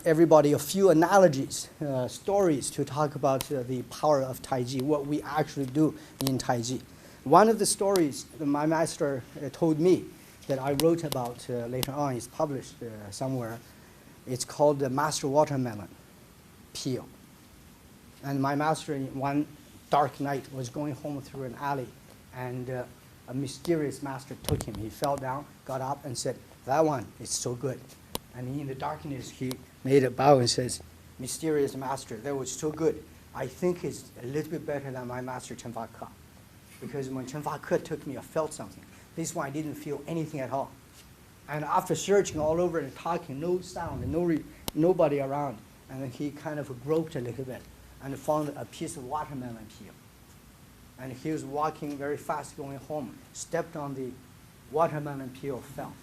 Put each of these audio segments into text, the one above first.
everybody a few analogies, stories to talk about the power of Taiji, what we actually do in Taiji. One of the stories that my master told me that I wrote about later on, is published somewhere. It's called the Master Watermelon Peel. And my master, in one dark night, was going home through an alley, and a mysterious master took him. He fell down, got up, and said, "That one is so good." And in the darkness, he made a bow and says, "Mysterious master, that was so good. I think it's a little bit better than my master Chen Zhonghua. Because when Chen Zhonghua took me, I felt something. This one, I didn't feel anything at all." And after searching all over and talking, no sound, nobody around, and then he kind of groped a little bit and found a piece of watermelon peel. And he was walking very fast going home, stepped on the watermelon peel, fell.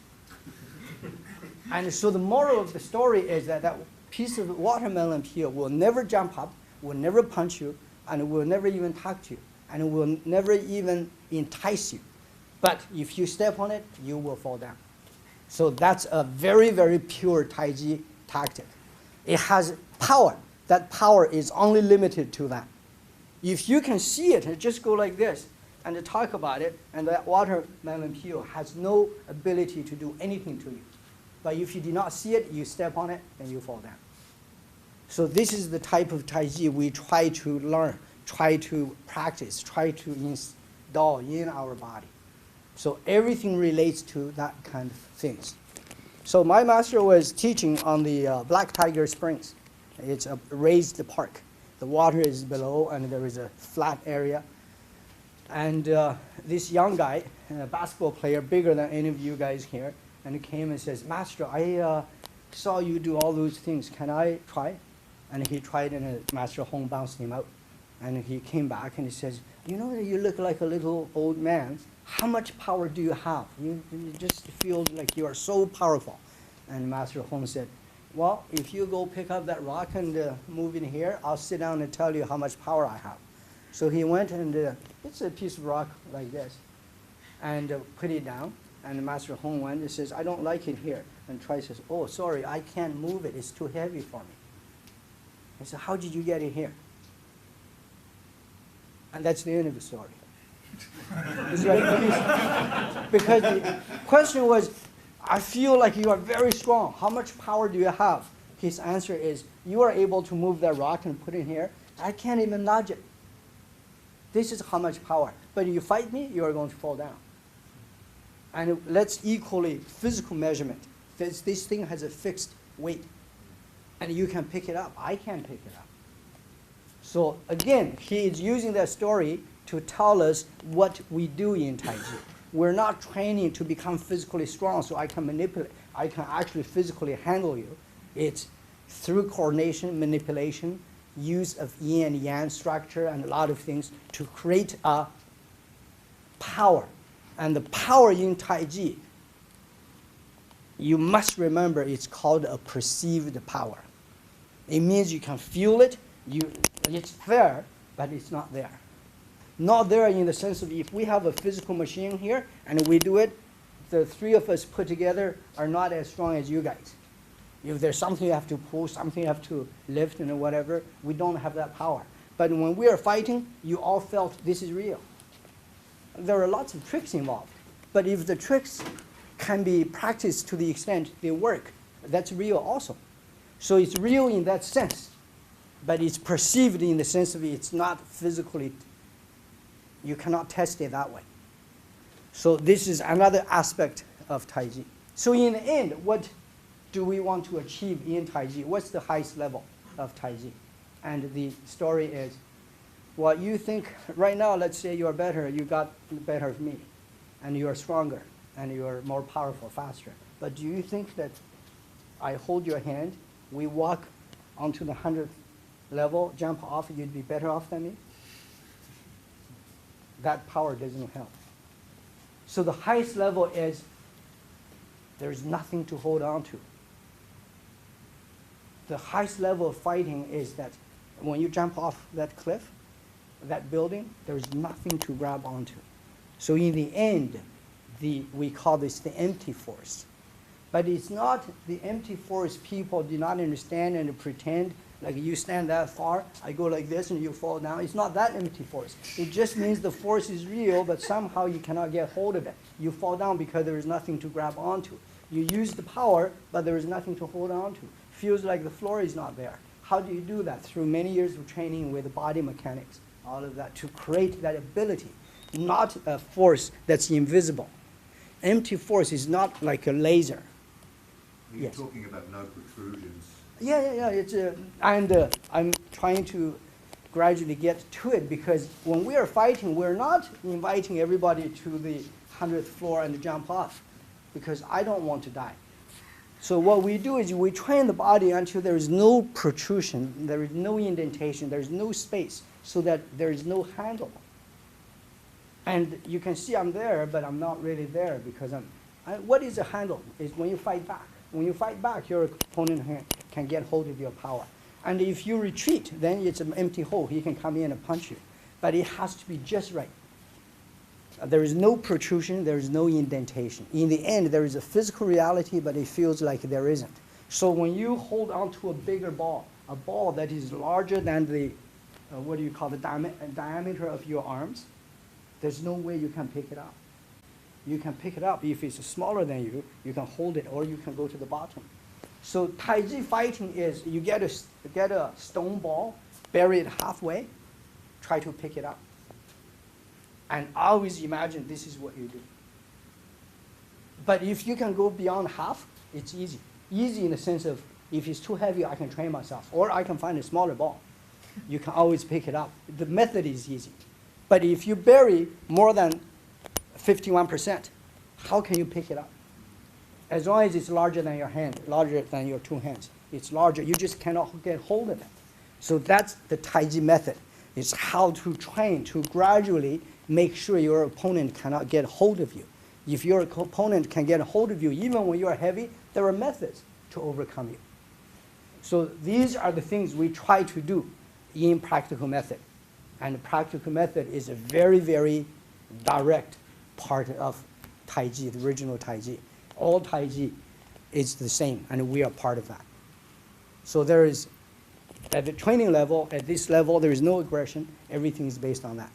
And so the moral of the story is that that piece of watermelon peel will never jump up, will never punch you, and will never even talk to you, and will never even entice you. But if you step on it, you will fall down. So that's a very, very pure Taiji tactic. It has power. That power is only limited to that. If you can see it, just go like this and talk about it, and that watermelon peel has no ability to do anything to you. But if you do not see it, you step on it, and you fall down. So this is the type of Taiji we try to learn, try to practice, try to install in our body. So everything relates to that kind of things. So my master was teaching on the Black Tiger Springs. It's a raised park. The water is below, and there is a flat area. And this young guy, a basketball player, bigger than any of you guys here, and he came and says, "Master, I saw you do all those things. Can I try?" And he tried, and Master Hong bounced him out. And he came back, and he says, "You know, you look like a little old man. How much power do you have? You just feel like you are so powerful." And Master Hong said, "Well, if you go pick up that rock and move in here, I'll sit down and tell you how much power I have." So he went, and it's a piece of rock like this, and put it down. And Master Hong went and says, "I don't like it here." And Tri says, "Oh, sorry, I can't move it. It's too heavy for me." I said, "How did you get it here?" And that's the end of the story. It's like, because the question was, "I feel like you are very strong. How much power do you have?" His answer is, "You are able to move that rock and put it here. I can't even nudge it. This is how much power. But if you fight me, you are going to fall down." And let's equally physical measurement. This thing has a fixed weight, and you can pick it up. I can't pick it up. So again, he is using that story to tell us what we do in Taiji. We're not training to become physically strong so I can manipulate. I can actually physically handle you. It's through coordination, manipulation, use of yin and yang structure and a lot of things to create a power. And the power in Taiji, you must remember, it's called a perceived power. It means you can feel it. It's there, but it's not there. Not there in the sense of if we have a physical machine here and we do it, the three of us put together are not as strong as you guys. If there's something you have to pull, something you have to lift and whatever, we don't have that power. But when we are fighting, you all felt this is real. There are lots of tricks involved. But if the tricks can be practiced to the extent they work, that's real also. So it's real in that sense, but it's perceived in the sense of it's not physically, you cannot test it that way. So this is another aspect of Taiji. So in the end, what do we want to achieve in Taiji? What's the highest level of Taiji? And the story is, well, you think right now, let's say you're better, you got better of me, and you're stronger, and you're more powerful, faster. But do you think that I hold your hand, we walk onto the 100th level, jump off, you'd be better off than me? That power doesn't help. So the highest level is there's nothing to hold on to. The highest level of fighting is that when you jump off that cliff, that building, there's nothing to grab onto. So in the end, we call this the empty force. But it's not the empty force people do not understand and pretend, like you stand that far, I go like this and you fall down. It's not that empty force. It just means the force is real, but somehow you cannot get hold of it. You fall down because there is nothing to grab onto. You use the power, but there is nothing to hold on to. Feels like the floor is not there. How do you do that? Through many years of training with body mechanics, all of that, to create that ability, not a force that's invisible. Empty force is not like a laser. You're Yes. talking about no protrusions. Yeah. It's I'm trying to gradually get to it, because when we are fighting, we're not inviting everybody to the 100th floor and jump off, because I don't want to die. So what we do is we train the body until there is no protrusion, there is no indentation, there is no space, so that there is no handle. And you can see I'm there, but I'm not really there, because what is a handle? Is when you fight back. When you fight back, your opponent can get hold of your power. And if you retreat, then it's an empty hole. He can come in and punch you. But it has to be just right. There is no protrusion, there is no indentation. In the end, there is a physical reality, but it feels like there isn't. So when you hold on to a bigger ball, a ball that is larger than the, what do you call the diameter of your arms, there's no way you can pick it up. You can pick it up if it's smaller than you, you can hold it, or you can go to the bottom. So Taiji fighting is you get a stone ball, bury it halfway, try to pick it up. And always imagine this is what you do. But if you can go beyond half, it's easy. Easy in the sense of, if it's too heavy, I can train myself, or I can find a smaller ball. You can always pick it up. The method is easy. But if you bury more than 51%, how can you pick it up? As long as it's larger than your hand, larger than your two hands, it's larger. You just cannot get hold of it. So that's the Taiji method. It's how to train to gradually make sure your opponent cannot get hold of you. If your opponent can get hold of you, even when you are heavy, there are methods to overcome you. So these are the things we try to do in practical method. And the practical method is a very, very direct part of Taiji, the original Taiji. All Taiji is the same, and we are part of that. So there is, at the training level, at this level, there is no aggression. Everything is based on that.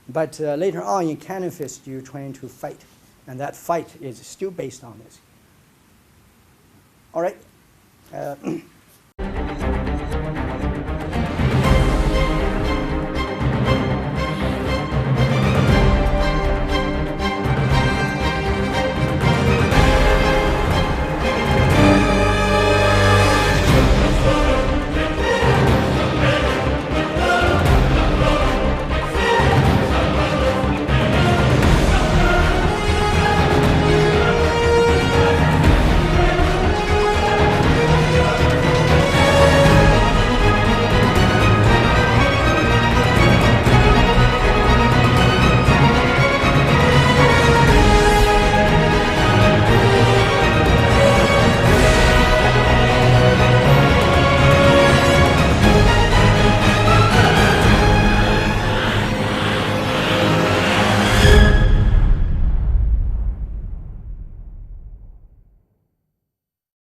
But later on in Cannon Fist, you train to fight, and that fight is still based on this. All right.